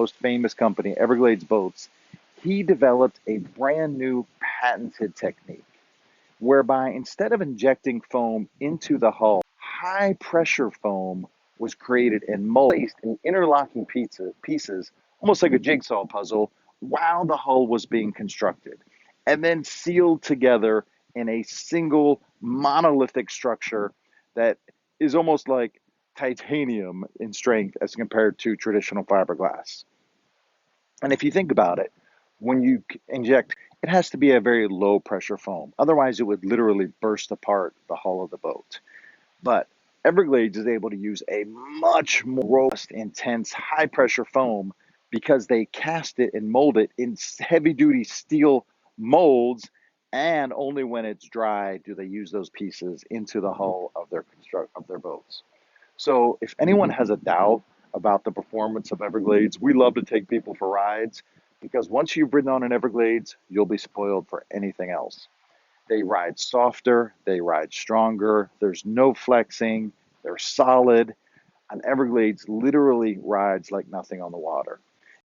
most famous company, Everglades Boats, he developed a brand new patented technique whereby instead of injecting foam into the hull, high pressure foam was created and placed in interlocking pieces, almost like a jigsaw puzzle, while the hull was being constructed, and then sealed together in a single monolithic structure that is almost like titanium in strength as compared to traditional fiberglass. And if you think about it, when you inject, it has to be a very low pressure foam. Otherwise, it would literally burst apart the hull of the boat. But Everglades is able to use a much more robust, intense, high pressure foam because they cast it and mold it in heavy duty steel molds. And only when it's dry do they use those pieces into the hull of their boats. So if anyone has a doubt about the performance of Everglades, we love to take people for rides because once you've ridden on an Everglades, you'll be spoiled for anything else. They ride softer, they ride stronger, there's no flexing, they're solid. An Everglades literally rides like nothing on the water.